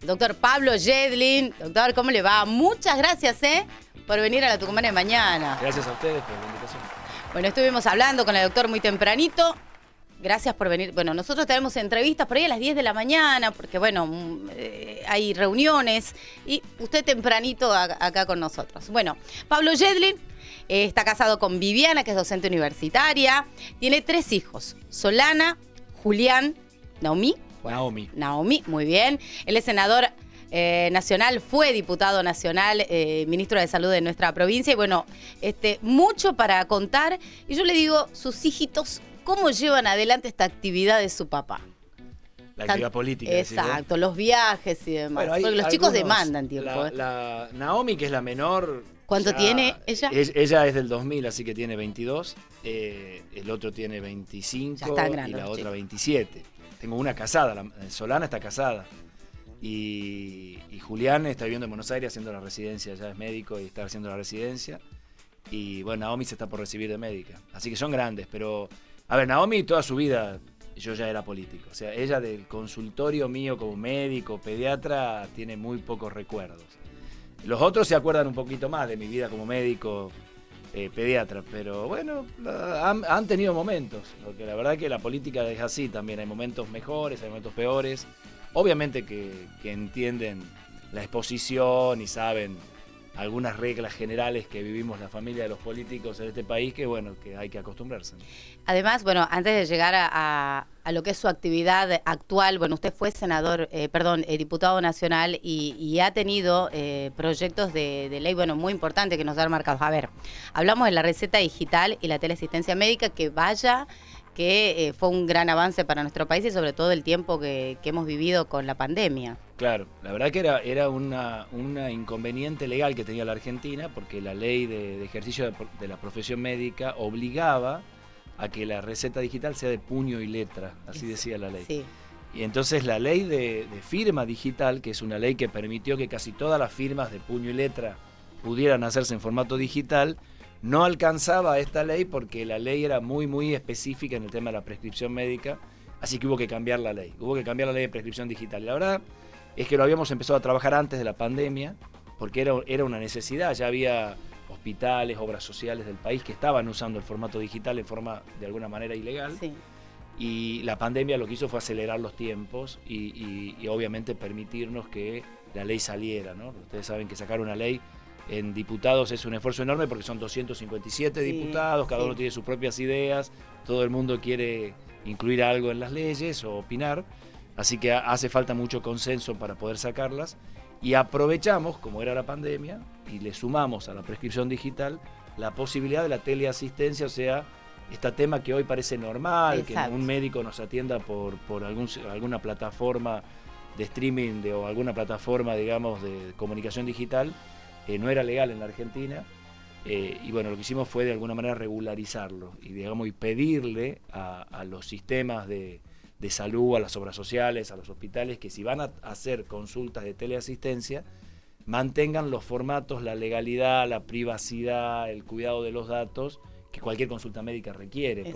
Doctor Pablo Yedlin, doctor, ¿cómo le va? Muchas gracias, por venir a la Tucumana de mañana. Gracias a ustedes por la invitación. Bueno, estuvimos hablando con el doctor muy tempranito. Gracias por venir. Bueno, nosotros tenemos entrevistas por ahí a las 10 de la mañana, porque bueno, hay reuniones y usted tempranito acá con nosotros. Bueno, Pablo Yedlin está casado con Viviana, que es docente universitaria. Tiene 3 hijos, Solana, Julián, Naomi, muy bien. Él es senador nacional, fue diputado nacional, ministro de Salud de nuestra provincia. Y bueno, mucho para contar. Y yo le digo, sus hijitos, ¿cómo llevan adelante esta actividad de su papá? La actividad política. Exacto, los viajes y demás. Bueno, porque los chicos demandan tiempo. La Naomi, que es la menor... ¿Cuánto tiene ella? Ella es del 2000, así que tiene 22. El otro tiene 25 y la otra 27. Tengo una casada, Solana está casada. Y Julián está viviendo en Buenos Aires haciendo la residencia, ya es médico y está haciendo la residencia. Y bueno, Naomi se está por recibir de médica. Así que son grandes, pero... A ver, Naomi toda su vida yo ya era político. O sea, ella del consultorio mío como médico, pediatra, tiene muy pocos recuerdos. Los otros se acuerdan un poquito más de mi vida como médico, pediatra, pero bueno, han tenido momentos, porque la verdad que la política es así también, hay momentos mejores, hay momentos peores. Obviamente que entienden la exposición y saben algunas reglas generales que vivimos la familia de los políticos en este país, que bueno, que hay que acostumbrarse. Además, bueno, antes de llegar a lo que es su actividad actual, bueno, usted fue diputado nacional y ha tenido proyectos de ley, bueno, muy importantes que nos han marcado. A ver, hablamos de la receta digital y la teleasistencia médica, que fue un gran avance para nuestro país y sobre todo el tiempo que hemos vivido con la pandemia. Claro, la verdad que era una inconveniente legal que tenía la Argentina, porque la ley de ejercicio de la profesión médica obligaba a que la receta digital sea de puño y letra, así decía la ley. Sí. Y entonces la ley de firma digital, que es una ley que permitió que casi todas las firmas de puño y letra pudieran hacerse en formato digital, no alcanzaba a esta ley porque la ley era muy específica en el tema de la prescripción médica, así que hubo que cambiar la ley. Hubo que cambiar la ley de prescripción digital. Y la verdad es que lo habíamos empezado a trabajar antes de la pandemia, porque era una necesidad. Ya había hospitales, obras sociales del país que estaban usando el formato digital en forma de alguna manera ilegal. Sí. Y la pandemia lo que hizo fue acelerar los tiempos y obviamente permitirnos que la ley saliera, ¿no? Ustedes saben que sacar una ley en diputados es un esfuerzo enorme porque son 257 diputados, cada uno tiene sus propias ideas, todo el mundo quiere incluir algo en las leyes o opinar, así que hace falta mucho consenso para poder sacarlas y aprovechamos, como era la pandemia, y le sumamos a la prescripción digital la posibilidad de la teleasistencia, o sea, este tema que hoy parece normal, Exacto. Que un médico nos atienda por alguna plataforma de streaming o alguna plataforma, digamos, de comunicación digital. No era legal en la Argentina y bueno, lo que hicimos fue de alguna manera regularizarlo y digamos y pedirle a los sistemas de salud, a las obras sociales, a los hospitales, que si van a hacer consultas de teleasistencia, mantengan los formatos, la legalidad, la privacidad, el cuidado de los datos que cualquier consulta médica requiere,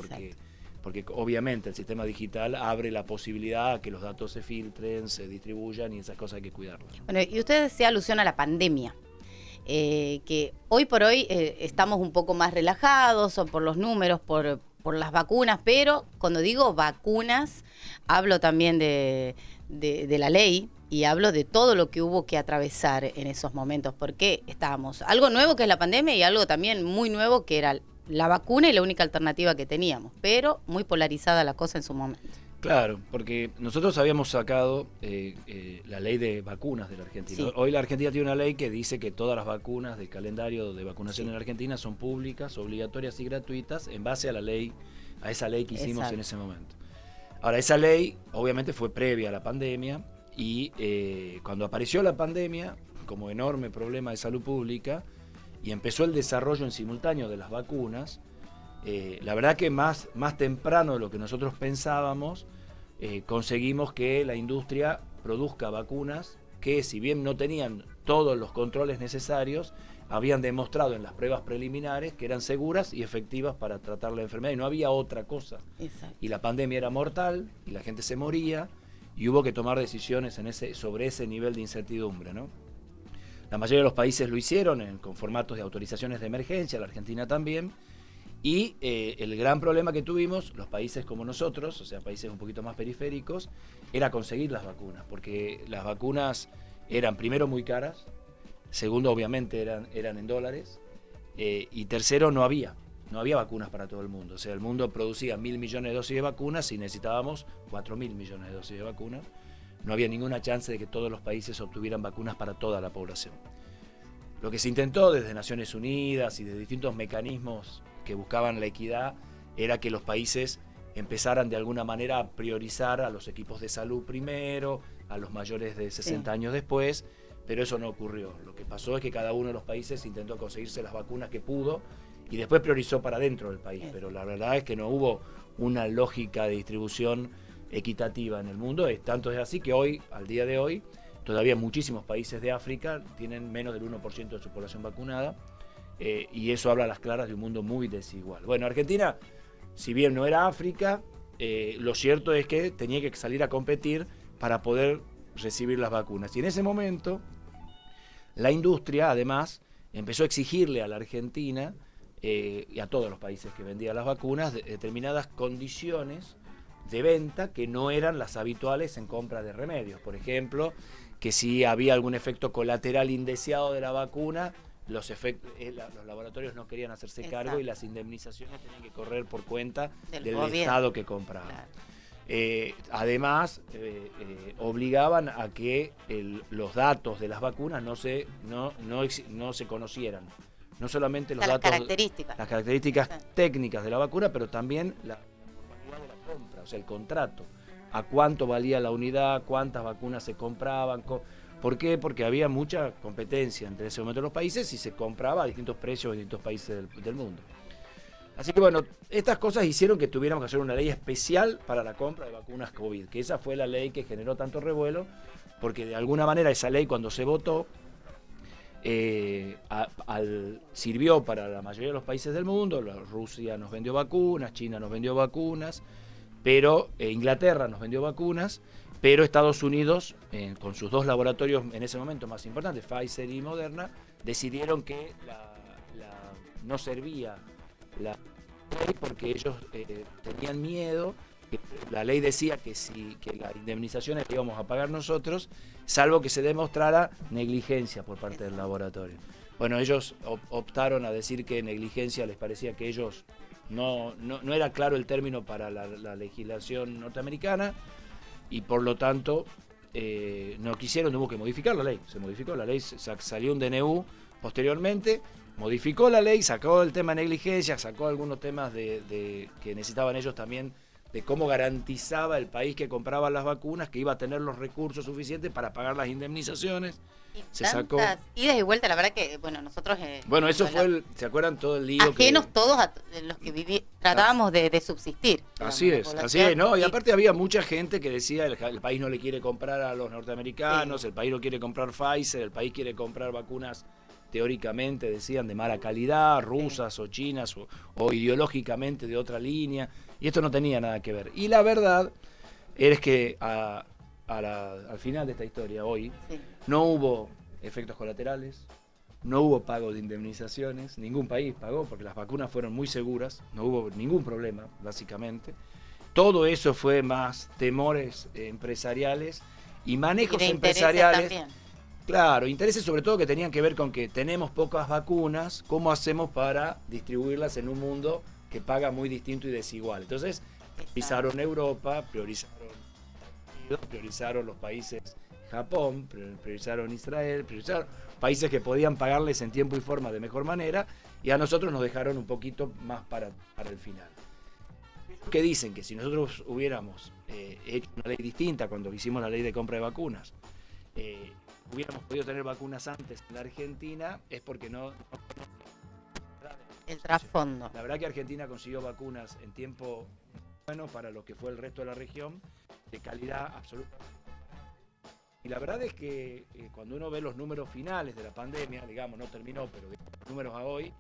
porque obviamente el sistema digital abre la posibilidad a que los datos se filtren, se distribuyan y esas cosas hay que cuidarlas. Bueno, y usted hacía alusión a la pandemia. Que hoy por hoy estamos un poco más relajados o por los números, por las vacunas, pero cuando digo vacunas, hablo también de la ley y hablo de todo lo que hubo que atravesar en esos momentos, porque estábamos, algo nuevo que es la pandemia y algo también muy nuevo que era la vacuna y la única alternativa que teníamos, pero muy polarizada la cosa en su momento. Claro, porque nosotros habíamos sacado la ley de vacunas de la Argentina. Sí. Hoy la Argentina tiene una ley que dice que todas las vacunas del calendario de vacunación en la Argentina son públicas, obligatorias y gratuitas en base a esa ley que hicimos Exacto. En ese momento. Ahora, esa ley obviamente fue previa a la pandemia y cuando apareció la pandemia como enorme problema de salud pública y empezó el desarrollo en simultáneo de las vacunas, la verdad que más temprano de lo que nosotros pensábamos, conseguimos que la industria produzca vacunas que, si bien no tenían todos los controles necesarios, habían demostrado en las pruebas preliminares que eran seguras y efectivas para tratar la enfermedad y no había otra cosa. Exacto. Y la pandemia era mortal y la gente se moría y hubo que tomar decisiones sobre ese nivel de incertidumbre, ¿no? La mayoría de los países lo hicieron con formatos de autorizaciones de emergencia, la Argentina también, y el gran problema que tuvimos, los países como nosotros, o sea, países un poquito más periféricos, era conseguir las vacunas, porque las vacunas eran primero muy caras, segundo obviamente eran en dólares, y tercero no había vacunas para todo el mundo. O sea, el mundo producía 1.000 millones de dosis de vacunas y necesitábamos 4.000 millones de dosis de vacunas. No había ninguna chance de que todos los países obtuvieran vacunas para toda la población. Lo que se intentó desde Naciones Unidas y de distintos mecanismos que buscaban la equidad era que los países empezaran de alguna manera a priorizar a los equipos de salud primero, a los mayores de 60 años después, pero eso no ocurrió. Lo que pasó es que cada uno de los países intentó conseguirse las vacunas que pudo y después priorizó para dentro del país, pero la verdad es que no hubo una lógica de distribución equitativa en el mundo. Tanto es así que hoy, al día de hoy, todavía muchísimos países de África tienen menos del 1% de su población vacunada, y eso habla a las claras de un mundo muy desigual. Bueno, Argentina, si bien no era África, lo cierto es que tenía que salir a competir para poder recibir las vacunas. Y en ese momento, la industria, además, empezó a exigirle a la Argentina y a todos los países que vendían las vacunas determinadas condiciones de venta que no eran las habituales en compra de remedios. Por ejemplo, que si había algún efecto colateral indeseado de la vacuna, los laboratorios no querían hacerse cargo y las indemnizaciones tenían que correr por cuenta del Estado que compraba. Claro. Además, obligaban a que los datos de las vacunas no se conocieran. No solamente las características técnicas de la vacuna, pero también la formalidad de la compra, o sea, el contrato. A cuánto valía la unidad, cuántas vacunas se compraban. ¿Por qué? Porque había mucha competencia entre ese momento los países y se compraba a distintos precios en distintos países del mundo. Así que bueno, estas cosas hicieron que tuviéramos que hacer una ley especial para la compra de vacunas COVID, que esa fue la ley que generó tanto revuelo, porque de alguna manera esa ley cuando se votó, sirvió para la mayoría de los países del mundo. Rusia nos vendió vacunas, China nos vendió vacunas, pero Inglaterra nos vendió vacunas, pero Estados Unidos, con sus dos laboratorios en ese momento más importantes, Pfizer y Moderna, decidieron que no servía la ley porque ellos tenían miedo. La ley decía que las indemnizaciones que íbamos a pagar nosotros, salvo que se demostrara negligencia por parte del laboratorio. Bueno, ellos optaron a decir que negligencia les parecía que ellos no era claro el término para la legislación norteamericana y por lo tanto no quisieron, hubo que modificar la ley. Se modificó la ley, salió un DNU posteriormente, modificó la ley, sacó el tema de negligencia, sacó algunos temas que necesitaban ellos también, de cómo garantizaba el país que compraba las vacunas que iba a tener los recursos suficientes para pagar las indemnizaciones. Se sacó idas y vueltas, la verdad que, bueno, nosotros... bueno, eso fue, ¿se acuerdan todo el lío? Ajenos todos a los que tratábamos de subsistir. Así es, ¿no? Y aparte había mucha gente que decía, el país no le quiere comprar a los norteamericanos, el país no quiere comprar Pfizer, el país quiere comprar vacunas teóricamente, decían, de mala calidad, rusas o chinas o ideológicamente de otra línea, y esto no tenía nada que ver. Y la verdad es que al final de esta historia, hoy, no hubo efectos colaterales, no hubo pago de indemnizaciones, ningún país pagó porque las vacunas fueron muy seguras, no hubo ningún problema, básicamente. Todo eso fue más temores empresariales y manejos empresariales. Claro, intereses sobre todo que tenían que ver con que tenemos pocas vacunas, ¿cómo hacemos para distribuirlas en un mundo que paga muy distinto y desigual? Entonces, priorizaron Europa, priorizaron los países Japón, priorizaron Israel, priorizaron países que podían pagarles en tiempo y forma de mejor manera, y a nosotros nos dejaron un poquito más para el final. Que dicen que si nosotros hubiéramos hecho una ley distinta cuando hicimos la ley de compra de vacunas, hubiéramos podido tener vacunas antes en la Argentina, es porque no el trasfondo. La verdad que Argentina consiguió vacunas en tiempo bueno para lo que fue el resto de la región, de calidad absoluta. Y la verdad es que cuando uno ve los números finales de la pandemia, digamos, no terminó, pero los números a hoy,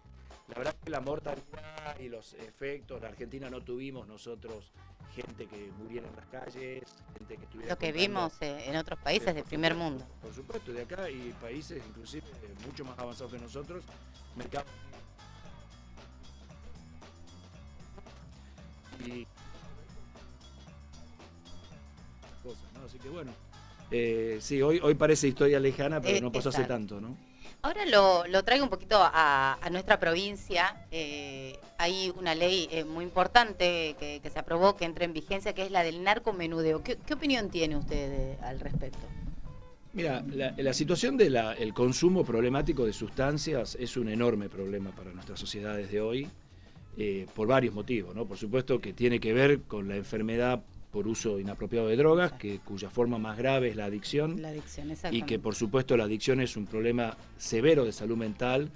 la verdad que la mortalidad y los efectos, en Argentina no tuvimos nosotros gente que muriera en las calles, gente que estuviera... Lo que vimos en otros países del primer mundo. Por supuesto, de acá y países inclusive mucho más avanzados que nosotros, mercados... Y cosas, ¿no? Así que bueno, sí, hoy parece historia lejana, pero no pasó hace tanto, ¿no? Ahora lo traigo un poquito a nuestra provincia. Hay una ley muy importante que se aprobó, que entra en vigencia, que es la del narcomenudeo. ¿Qué opinión tiene usted al respecto? Mira, la situación del consumo problemático de sustancias es un enorme problema para nuestras sociedades de hoy, por varios motivos, ¿no? Por supuesto que tiene que ver con la enfermedad por uso inapropiado de drogas, cuya forma más grave es la adicción. La adicción, y que por supuesto la adicción es un problema severo de salud mental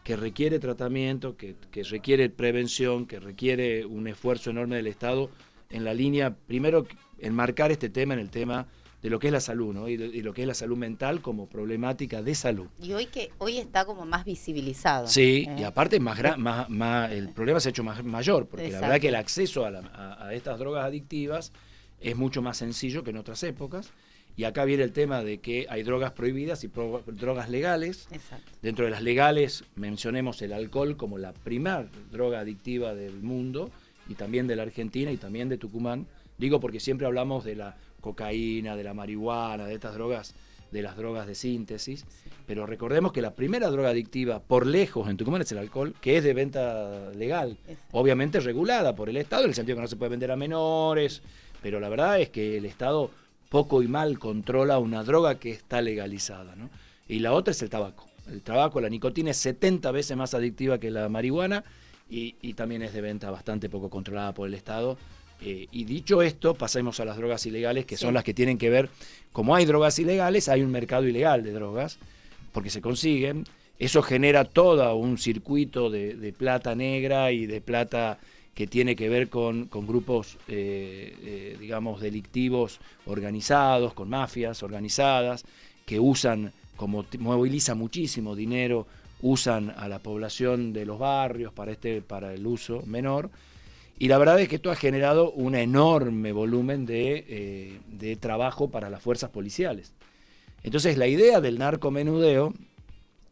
que requiere tratamiento, que requiere prevención, que requiere un esfuerzo enorme del Estado en la línea, primero, enmarcar este tema en el tema de lo que es la salud, ¿no? Y lo que es la salud mental como problemática de salud. Y hoy está como más visibilizado. Sí, y aparte el problema se ha hecho mayor, porque la verdad que el acceso a estas drogas adictivas es mucho más sencillo que en otras épocas. Y acá viene el tema de que hay drogas prohibidas y drogas legales. Exacto. Dentro de las legales mencionemos el alcohol como la primera droga adictiva del mundo, y también de la Argentina y también de Tucumán. Digo porque siempre hablamos de la cocaína, de la marihuana, de estas drogas, de las drogas de síntesis, pero recordemos que la primera droga adictiva por lejos en Tucumán es el alcohol, que es de venta legal, obviamente regulada por el Estado, en el sentido que no se puede vender a menores, pero la verdad es que el Estado poco y mal controla una droga que está legalizada, ¿no? Y la otra es el tabaco. El tabaco, la nicotina es 70 veces más adictiva que la marihuana y también es de venta bastante poco controlada por el Estado. Y dicho esto, pasemos a las drogas ilegales, que son las que tienen que ver, como hay drogas ilegales, hay un mercado ilegal de drogas, porque se consiguen. Eso genera todo un circuito de plata negra y de plata que tiene que ver con grupos, digamos, delictivos organizados, con mafias organizadas, que usan, como moviliza muchísimo dinero, usan a la población de los barrios para el uso menor. Y la verdad es que esto ha generado un enorme volumen de trabajo para las fuerzas policiales. Entonces la idea del narcomenudeo,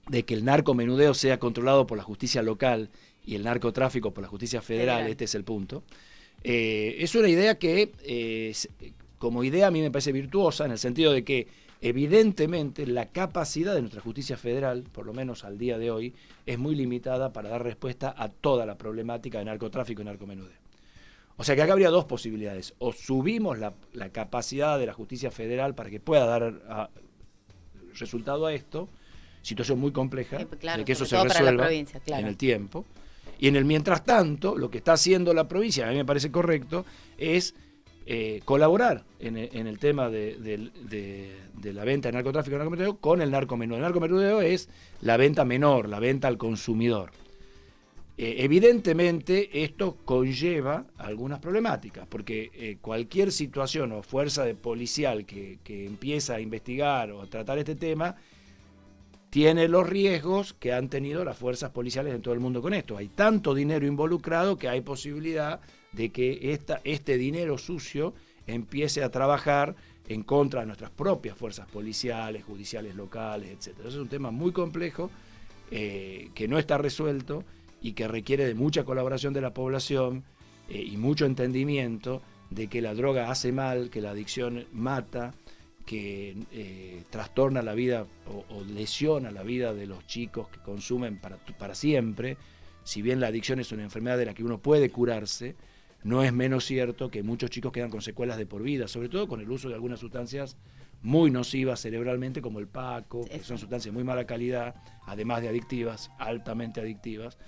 de que el narcomenudeo sea controlado por la justicia local y el narcotráfico por la justicia federal, este es el punto, es una idea que como idea a mí me parece virtuosa, en el sentido de que evidentemente la capacidad de nuestra justicia federal, por lo menos al día de hoy, es muy limitada para dar respuesta a toda la problemática de narcotráfico y narcomenudeo. O sea que acá habría dos posibilidades: o subimos la capacidad de la justicia federal para que pueda dar resultado a esto, situación muy compleja, de que eso se resuelva en el tiempo, y en el mientras tanto, lo que está haciendo la provincia, a mí me parece correcto, es colaborar en el tema de la venta de narcotráfico y narcomenudeo con el narcomenudeo. El narcomenudeo es la venta menor, la venta al consumidor. Evidentemente esto conlleva algunas problemáticas, porque cualquier situación o fuerza policial que empieza a investigar o a tratar este tema tiene los riesgos que han tenido las fuerzas policiales en todo el mundo con esto. Hay tanto dinero involucrado que hay posibilidad de que este dinero sucio empiece a trabajar en contra de nuestras propias fuerzas policiales, judiciales locales, etc. Eso es un tema muy complejo que no está resuelto y que requiere de mucha colaboración de la población y mucho entendimiento de que la droga hace mal, que la adicción mata, que trastorna la vida o lesiona la vida de los chicos que consumen para siempre. Si bien la adicción es una enfermedad de la que uno puede curarse, no es menos cierto que muchos chicos quedan con secuelas de por vida, sobre todo con el uso de algunas sustancias muy nocivas cerebralmente, como el paco, que son sustancias de muy mala calidad, además de adictivas, altamente adictivas.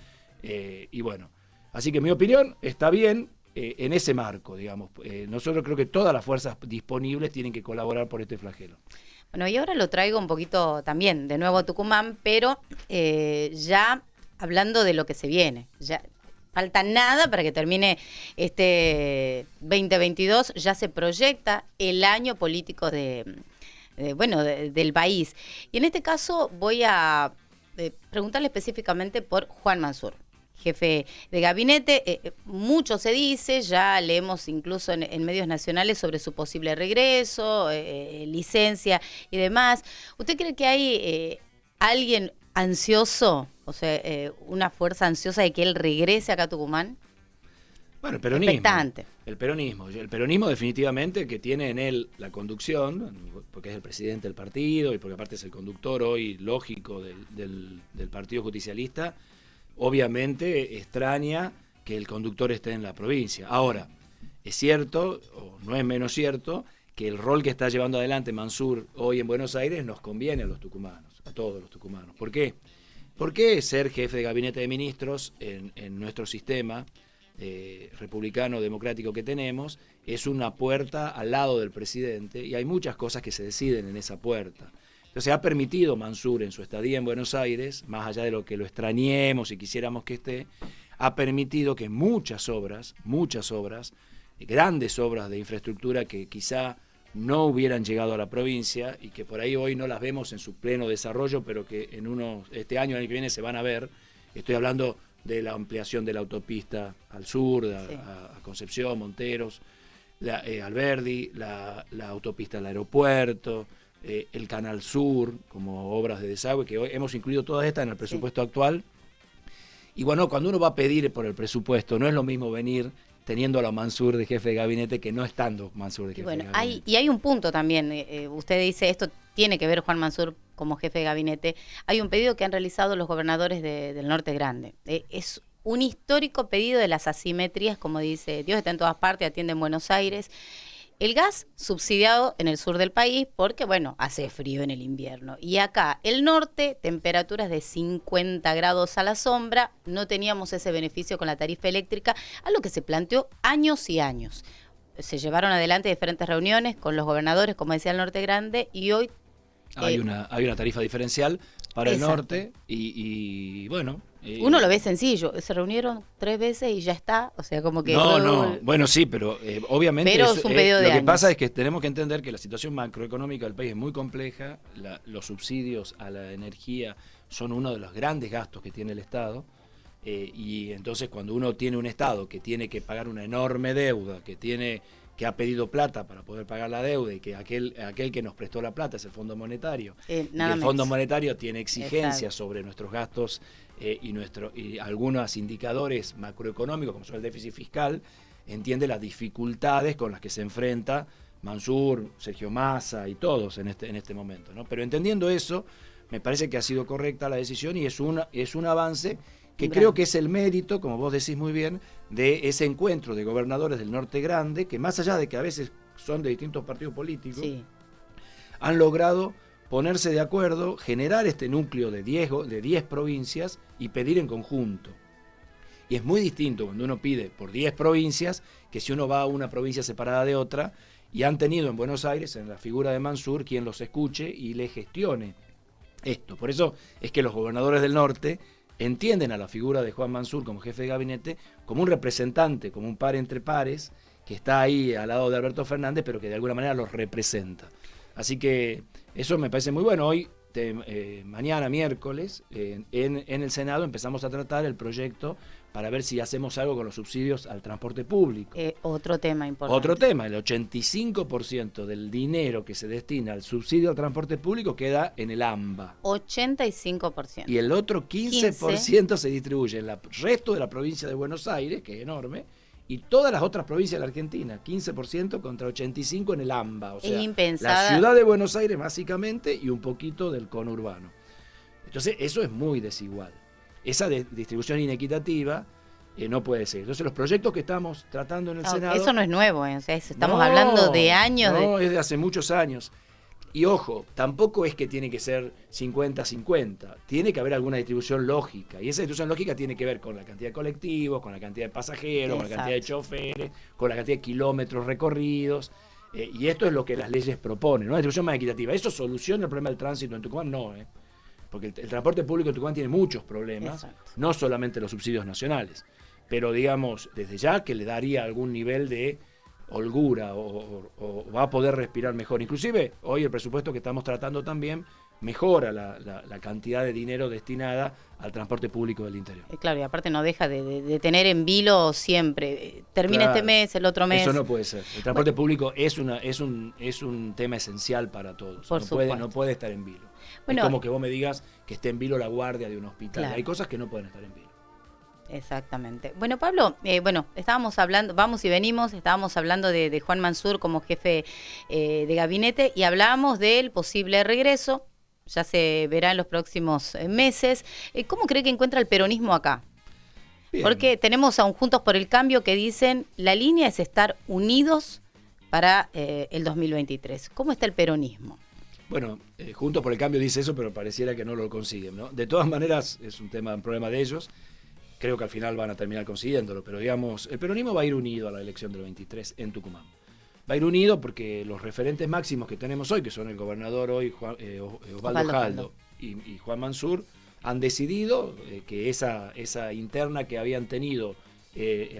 Y bueno, así que mi opinión está bien en ese marco, digamos. Nosotros creo que todas las fuerzas disponibles tienen que colaborar por este flagelo. Bueno, y ahora lo traigo un poquito también de nuevo a Tucumán, pero ya hablando de lo que se viene. Ya falta nada para que termine este 2022, ya se proyecta el año político del país. Y en este caso voy a preguntarle específicamente por Juan Mansur. jefe de gabinete. Mucho se dice, ya leemos incluso en medios nacionales sobre su posible regreso, licencia y demás. ¿Usted cree que hay alguien ansioso, o sea, una fuerza ansiosa de que él regrese acá a Tucumán? Bueno, el peronismo. Expectante. El peronismo definitivamente que tiene en él la conducción, porque es el presidente del partido y porque aparte es el conductor hoy lógico del Partido Justicialista, obviamente extraña que el conductor esté en la provincia. Ahora, es cierto, o no es menos cierto, que el rol que está llevando adelante Mansur hoy en Buenos Aires nos conviene a los tucumanos, a todos los tucumanos. ¿Por qué? Porque ser jefe de gabinete de ministros en nuestro sistema republicano democrático que tenemos es una puerta al lado del presidente y hay muchas cosas que se deciden en esa puerta. Entonces ha permitido Mansur en su estadía en Buenos Aires, más allá de lo que lo extrañemos y quisiéramos que esté, ha permitido que muchas obras, grandes obras de infraestructura que quizá no hubieran llegado a la provincia y que por ahí hoy no las vemos en su pleno desarrollo, pero que este año, el año que viene se van a ver. Estoy hablando de la ampliación de la autopista al sur, a Concepción, Monteros, Alberdi, la autopista al aeropuerto, el Canal Sur, como obras de desagüe, que hoy hemos incluido todas estas en el presupuesto actual. Y bueno, cuando uno va a pedir por el presupuesto, no es lo mismo venir teniendo a la Mansur de jefe de gabinete que no estando Mansur de jefe de gabinete. Y hay un punto también, usted dice esto tiene que ver Juan Mansur como jefe de gabinete. Hay un pedido que han realizado los gobernadores del Norte Grande. Es un histórico pedido de las asimetrías, como dice, Dios está en todas partes, atiende en Buenos Aires. El gas subsidiado en el sur del país porque, bueno, hace frío en el invierno. Y acá, el norte, temperaturas de 50 grados a la sombra, no teníamos ese beneficio con la tarifa eléctrica, algo que se planteó años y años. Se llevaron adelante diferentes reuniones con los gobernadores, como decía el Norte Grande, y hoy hay una tarifa diferencial para el norte y bueno... Uno lo ve sencillo, se reunieron 3 veces y ya está, o sea, como que... No, bueno, sí, pero obviamente pero es un pedido de lo que años. pasa es que tenemos que entender que la situación macroeconómica del país es muy compleja, los subsidios a la energía son uno de los grandes gastos que tiene el Estado, y entonces cuando uno tiene un Estado que tiene que pagar una enorme deuda, que ha pedido plata para poder pagar la deuda y que aquel que nos prestó la plata es el Fondo Monetario, y el Fondo Monetario tiene exigencias sobre nuestros gastos y algunos indicadores macroeconómicos como son el déficit fiscal, entiende las dificultades con las que se enfrenta Mansur, Sergio Massa y todos en este momento, ¿no? Pero entendiendo eso, me parece que ha sido correcta la decisión y es un avance que creo que es el mérito, como vos decís muy bien, de ese encuentro de gobernadores del Norte Grande, que más allá de que a veces son de distintos partidos políticos, han logrado ponerse de acuerdo, generar este núcleo de 10 provincias y pedir en conjunto. Y es muy distinto cuando uno pide por 10 provincias que si uno va a una provincia separada de otra, y han tenido en Buenos Aires, en la figura de Mansur, quien los escuche y le gestione esto. Por eso es que los gobernadores del norte entienden a la figura de Juan Mansur como jefe de gabinete como un representante, como un par entre pares, que está ahí al lado de Alberto Fernández, pero que de alguna manera los representa. Así que eso me parece muy bueno. Hoy, mañana, miércoles, en el Senado empezamos a tratar el proyecto para ver si hacemos algo con los subsidios al transporte público. Otro tema importante. Otro tema, el 85% del dinero que se destina al subsidio al transporte público queda en el AMBA. 85%. Y el otro 15% se distribuye en el resto de la provincia de Buenos Aires, que es enorme, y todas las otras provincias de la Argentina, 15% contra 85% en el AMBA, o sea, la ciudad de Buenos Aires básicamente y un poquito del conurbano. Entonces eso es muy desigual. Esa distribución inequitativa no puede ser. Entonces los proyectos que estamos tratando en el Senado... Eso no es nuevo, o sea, estamos hablando de años. No, es de hace muchos años. Y ojo, tampoco es que tiene que ser 50-50, tiene que haber alguna distribución lógica, y esa distribución lógica tiene que ver con la cantidad de colectivos, con la cantidad de pasajeros, con la cantidad de choferes, con la cantidad de kilómetros recorridos, y esto es lo que las leyes proponen, ¿no? Una distribución más equitativa. ¿Eso soluciona el problema del tránsito en Tucumán? No, porque el transporte público en Tucumán tiene muchos problemas, no solamente los subsidios nacionales, pero digamos, desde ya que le daría algún nivel de holgura o va a poder respirar mejor. Inclusive hoy el presupuesto que estamos tratando también mejora la cantidad de dinero destinada al transporte público del interior. Claro, y aparte no deja de tener en vilo siempre. Termina Claro, este mes, el otro mes. Eso no puede ser. El transporte público es un tema esencial para todos. No puede estar en vilo. Bueno, es como que vos me digas que esté en vilo la guardia de un hospital. Claro. Hay cosas que no pueden estar en vilo. Exactamente. Bueno, Pablo, estábamos hablando, vamos y venimos, estábamos hablando de Juan Mansur como jefe de gabinete y hablábamos del posible regreso. Ya se verá en los próximos meses. ¿Cómo cree que encuentra el peronismo acá? Bien. Porque tenemos a un Juntos por el Cambio que dicen la línea es estar unidos para el 2023. ¿Cómo está el peronismo? Bueno, Juntos por el Cambio dice eso, pero pareciera que no lo consiguen, ¿no? De todas maneras, es un problema de ellos. Creo que al final van a terminar consiguiéndolo, pero digamos, el peronismo va a ir unido a la elección del 23 en Tucumán. Va a ir unido porque los referentes máximos que tenemos hoy, que son el gobernador hoy, Osvaldo Jaldo y Juan Mansur, han decidido que esa interna que habían tenido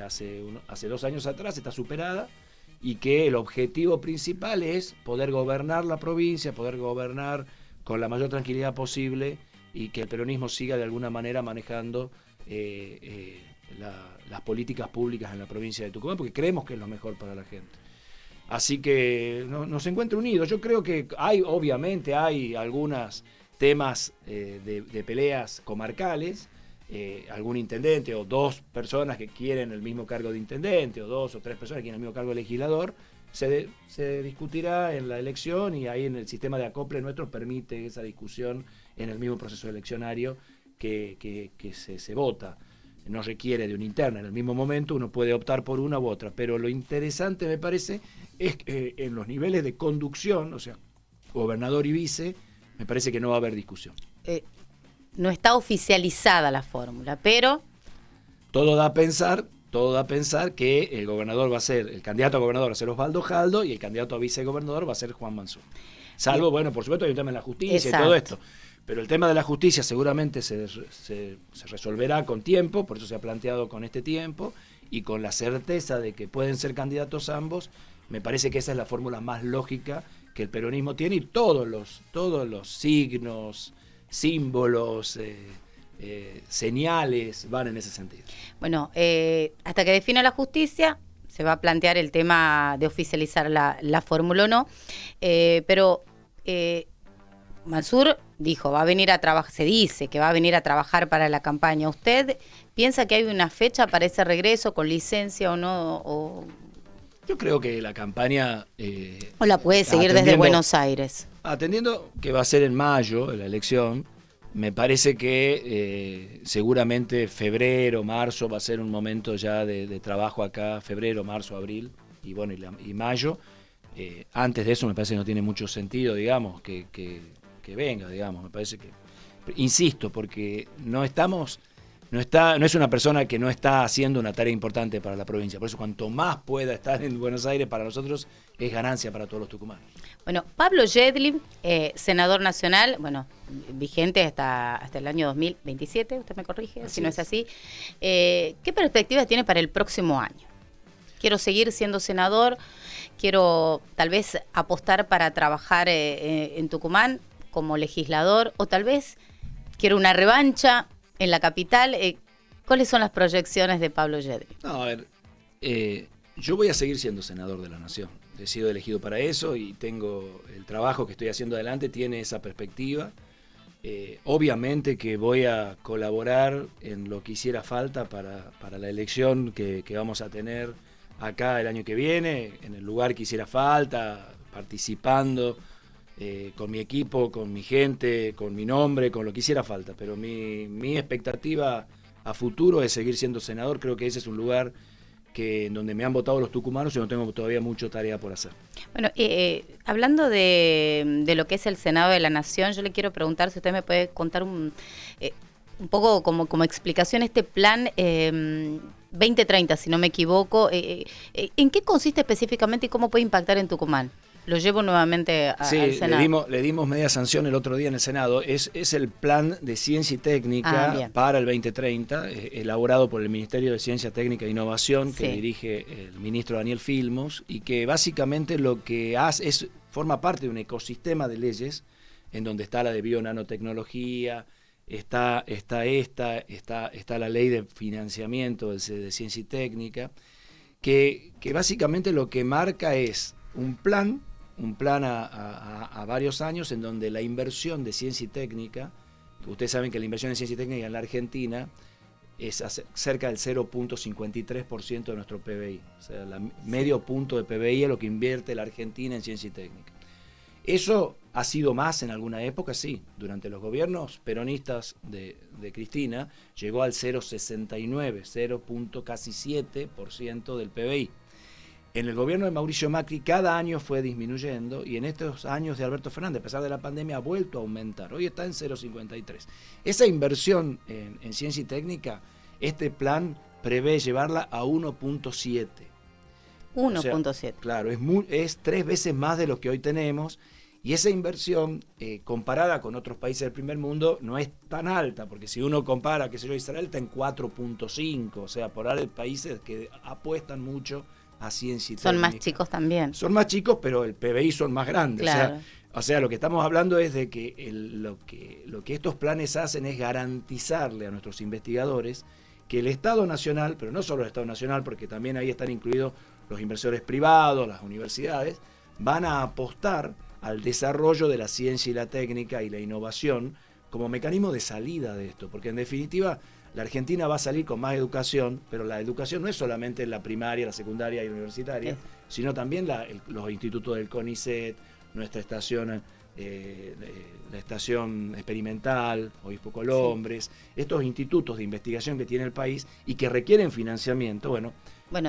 hace 2 años atrás está superada y que el objetivo principal es poder gobernar la provincia, poder gobernar con la mayor tranquilidad posible y que el peronismo siga de alguna manera manejando las políticas públicas en la provincia de Tucumán, porque creemos que es lo mejor para la gente. Así que nos encuentra unidos. Yo creo que obviamente hay algunos temas de peleas comarcales, algún intendente o 2 personas que quieren el mismo cargo de intendente, o 2 o 3 personas que quieren el mismo cargo de legislador, se discutirá en la elección y ahí en el sistema de acople nuestro permite esa discusión en el mismo proceso eleccionario que se vota. No requiere de una interna, en el mismo momento uno puede optar por una u otra, pero lo interesante me parece es que en los niveles de conducción, o sea, gobernador y vice, me parece que no va a haber discusión. No está oficializada la fórmula, pero... Todo da a pensar que el candidato a gobernador va a ser Osvaldo Jaldo y el candidato a vicegobernador va a ser Juan Mansur. Salvo, bueno, por supuesto hay un tema en la justicia. Exacto. Y todo esto. Pero el tema de la justicia seguramente se resolverá con tiempo, por eso se ha planteado con este tiempo, y con la certeza de que pueden ser candidatos ambos, me parece que esa es la fórmula más lógica que el peronismo tiene, y todos los signos, símbolos, señales van en ese sentido. Bueno, hasta que defina la justicia, se va a plantear el tema de oficializar la fórmula o no, pero... Mansur dijo, va a venir a trabajar, se dice que va a venir a trabajar para la campaña. ¿Usted piensa que hay una fecha para ese regreso, con licencia o no? Yo creo que la campaña... ¿O la puede seguir desde Buenos Aires? Atendiendo que va a ser en mayo la elección, me parece que seguramente febrero, marzo va a ser un momento ya de trabajo acá, febrero, marzo, abril y bueno y mayo. Antes de eso me parece que no tiene mucho sentido, digamos, que venga, digamos, me parece que, insisto, porque no es una persona que no está haciendo una tarea importante para la provincia, por eso cuanto más pueda estar en Buenos Aires para nosotros es ganancia para todos los tucumanos. Bueno, Pablo Jedlin, senador nacional, vigente hasta el año 2027, usted me corrige, así si no es así. ¿Qué perspectivas tiene para el próximo año? Quiero seguir siendo senador, quiero tal vez apostar para trabajar en Tucumán como legislador, o tal vez quiero una revancha en la capital. ¿Cuáles son las proyecciones de Pablo Jedlin? No, a ver, yo voy a seguir siendo senador de la Nación. He sido elegido para eso y tengo el trabajo que estoy haciendo adelante, tiene esa perspectiva. Obviamente que voy a colaborar en lo que hiciera falta para la elección que vamos a tener acá el año que viene, en el lugar que hiciera falta, participando con mi equipo, con mi gente, con mi nombre, con lo que hiciera falta. Pero mi expectativa a futuro es seguir siendo senador. Creo que ese es un lugar en donde me han votado los tucumanos y no tengo todavía mucha tarea por hacer. Bueno, hablando de lo que es el Senado de la Nación, yo le quiero preguntar si usted me puede contar un poco como explicación este plan 2030, si no me equivoco. ¿En qué consiste específicamente y cómo puede impactar en Tucumán? Lo llevo nuevamente al Senado. Le dimos media sanción el otro día en el Senado. Es el plan de ciencia y técnica para el 2030, elaborado por el Ministerio de Ciencia, Técnica e Innovación, que dirige el ministro Daniel Filmus, y que básicamente lo que hace forma parte de un ecosistema de leyes en donde está la de bionanotecnología, está la ley de financiamiento de ciencia y técnica, que básicamente lo que marca es un plan a varios años en donde la inversión de ciencia y técnica, que ustedes saben que la inversión en ciencia y técnica en la Argentina es cerca del 0.53% de nuestro PBI, o sea, medio punto de PBI es lo que invierte la Argentina en ciencia y técnica. Eso ha sido más en alguna época, sí. Durante los gobiernos peronistas de Cristina llegó al 0.69, 0.7% del PBI. En el gobierno de Mauricio Macri cada año fue disminuyendo y en estos años de Alberto Fernández, a pesar de la pandemia, ha vuelto a aumentar. Hoy está en 0.53. Esa inversión en ciencia y técnica, este plan prevé llevarla a 1.7. 1.7. O sea, claro, es 3 veces más de lo que hoy tenemos. Y esa inversión, comparada con otros países del primer mundo, no es tan alta, porque si uno compara, qué sé yo, Israel está en 4.5, o sea, por ahí países que apuestan mucho a ciencia y técnica. Son más chicos también. Son más chicos, pero el PBI son más grandes. Claro. O sea, lo que estamos hablando es de que lo que estos planes hacen es garantizarle a nuestros investigadores que el Estado Nacional, pero no solo el Estado Nacional, porque también ahí están incluidos los inversores privados, las universidades, van a apostar al desarrollo de la ciencia y la técnica y la innovación como mecanismo de salida de esto, porque en definitiva la Argentina va a salir con más educación, pero la educación no es solamente la primaria, la secundaria y la universitaria, sino también los institutos del CONICET, nuestra estación, la estación experimental, Obispo Colombres, estos institutos de investigación que tiene el país y que requieren financiamiento. Bueno,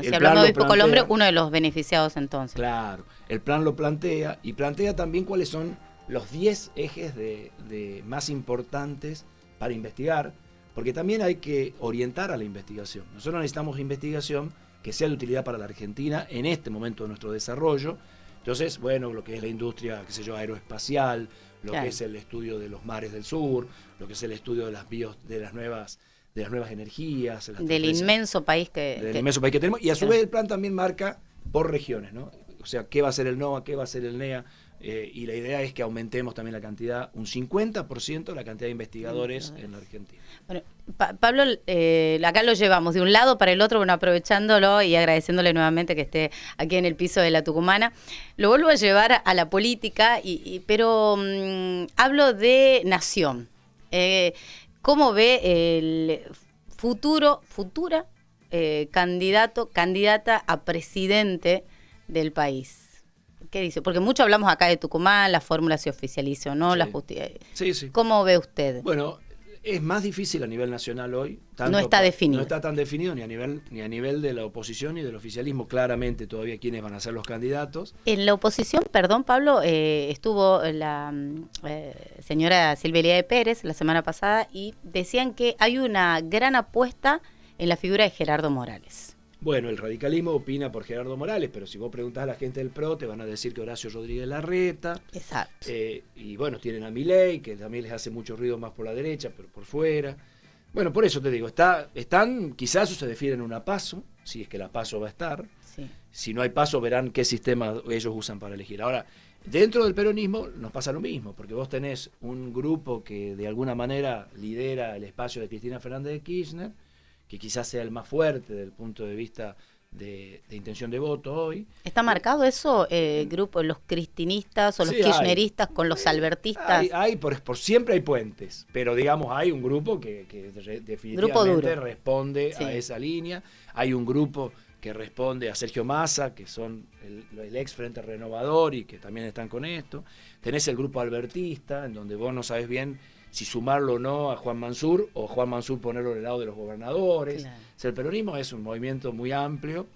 si hablamos de Obispo Colombres, uno de los beneficiados entonces. Claro, el plan lo plantea y plantea también cuáles son los 10 ejes de más importantes para investigar, porque también hay que orientar a la investigación. Nosotros necesitamos investigación que sea de utilidad para la Argentina en este momento de nuestro desarrollo. Entonces, bueno, lo que es la industria, qué sé yo, aeroespacial, lo que es el estudio de los mares del sur, lo que es el estudio de las nuevas energías. Del inmenso país que tenemos. Y a su vez el plan también marca por regiones, ¿no? O sea, qué va a ser el NOA, qué va a ser el NEA. Y la idea es que aumentemos también la cantidad, un 50% la cantidad de investigadores en la Argentina. Bueno, Pablo, acá lo llevamos de un lado para el otro, bueno, aprovechándolo y agradeciéndole nuevamente que esté aquí en el piso de la Tucumana. Lo vuelvo a llevar a la política, pero hablo de nación. ¿Cómo ve el futura candidata a presidente del país? ¿Qué dice? Porque mucho hablamos acá de Tucumán, la fórmula se oficializó, ¿no? Sí. La justicia. Sí. ¿Cómo ve usted? Bueno, es más difícil a nivel nacional hoy. No está definido. No está tan definido ni a nivel de la oposición ni del oficialismo. Claramente todavía quiénes van a ser los candidatos. En la oposición, perdón, Pablo, estuvo la señora Silvia Elía de Pérez la semana pasada y decían que hay una gran apuesta en la figura de Gerardo Morales. Bueno, el radicalismo opina por Gerardo Morales, pero si vos preguntás a la gente del PRO, te van a decir que Horacio Rodríguez Larreta. Exacto. Y bueno, tienen a Milei, que también les hace mucho ruido más por la derecha, pero por fuera. Bueno, por eso te digo, quizás se definen una PASO, si es que la PASO va a estar. Sí. Si no hay PASO, verán qué sistema ellos usan para elegir. Ahora, dentro del peronismo nos pasa lo mismo, porque vos tenés un grupo que de alguna manera lidera el espacio de Cristina Fernández de Kirchner, que quizás sea el más fuerte desde el punto de vista de intención de voto hoy. ¿Está marcado eso, grupo, los cristinistas o los kirchneristas con los albertistas? Por siempre hay puentes, pero digamos hay un grupo que definitivamente responde a esa línea. Hay un grupo que responde a Sergio Massa, que son el ex Frente Renovador y que también están con esto. Tenés el grupo albertista, en donde vos no sabés bien si sumarlo o no a Juan Mansur, o Juan Mansur ponerlo en el lado de los gobernadores. Claro. O sea, el peronismo es un movimiento muy amplio.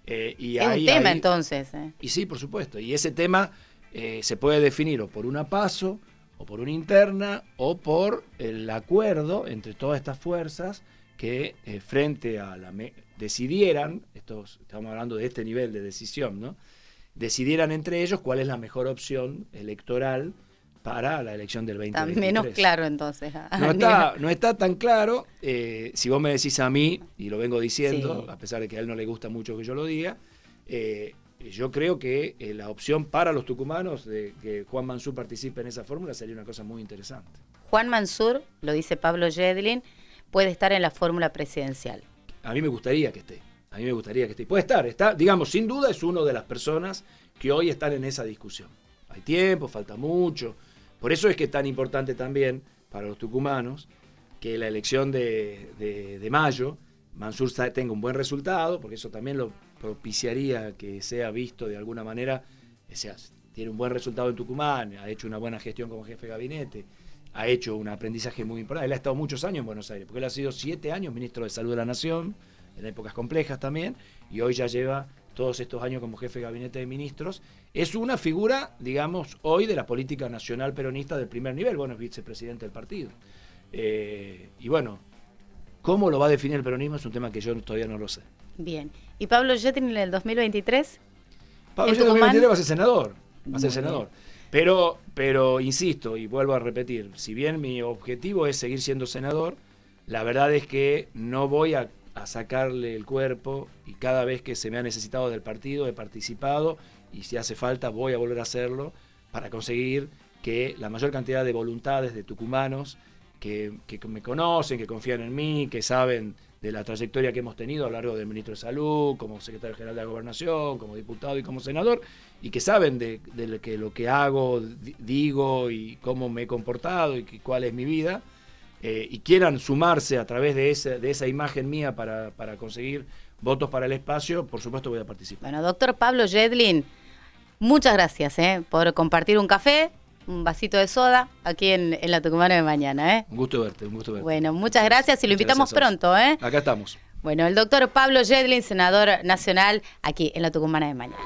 Y es un tema entonces. Y sí, por supuesto. Y ese tema se puede definir o por una PASO, o por una interna, o por el acuerdo entre todas estas fuerzas que frente a decidieran, estamos hablando de este nivel de decisión, ¿no? Decidieran entre ellos cuál es la mejor opción electoral para la elección del 2023. Está menos claro entonces. No está tan claro. Si vos me decís a mí, y lo vengo diciendo, a pesar de que a él no le gusta mucho que yo lo diga, yo creo que la opción para los tucumanos de que Juan Mansur participe en esa fórmula sería una cosa muy interesante. Juan Mansur, lo dice Pablo Yedlin, puede estar en la fórmula presidencial. A mí me gustaría que esté. A mí me gustaría que esté. Puede estar, está, digamos, sin duda es una de las personas que hoy están en esa discusión. Hay tiempo, falta mucho. Por eso es que es tan importante también para los tucumanos que la elección de mayo, Mansur tenga un buen resultado, porque eso también lo propiciaría que sea visto de alguna manera. O sea, tiene un buen resultado en Tucumán, ha hecho una buena gestión como jefe de gabinete, ha hecho un aprendizaje muy importante. Él ha estado muchos años en Buenos Aires, porque él ha sido 7 años ministro de Salud de la Nación, en épocas complejas también, y hoy ya lleva todos estos años como jefe de gabinete de ministros. Es una figura, digamos, hoy de la política nacional peronista del primer nivel. Bueno, es vicepresidente del partido. Y bueno, ¿cómo lo va a definir el peronismo? Es un tema que yo todavía no lo sé. Bien. ¿Y Pablo Yedlin en el 2023? Pablo Yedlin en el 2023 va a ser senador. Va a ser senador. Pero insisto, y vuelvo a repetir, si bien mi objetivo es seguir siendo senador, la verdad es que no voy a sacarle el cuerpo, y cada vez que se me ha necesitado del partido he participado, y si hace falta voy a volver a hacerlo para conseguir que la mayor cantidad de voluntades de tucumanos que me conocen, que confían en mí, que saben de la trayectoria que hemos tenido a lo largo del ministro de Salud, como secretario general de la Gobernación, como diputado y como senador, y que saben de lo que hago, digo y cómo me he comportado y cuál es mi vida, y quieran sumarse a través de esa imagen mía para conseguir votos para el espacio, por supuesto voy a participar. Bueno, doctor Pablo Yedlin, muchas gracias por compartir un café, un vasito de soda aquí en la Tucumana de mañana. Un gusto verte, un gusto verte. Bueno, muchas gracias y lo invitamos pronto. Acá estamos. Bueno, el doctor Pablo Yedlin, senador nacional, aquí en la Tucumana de mañana.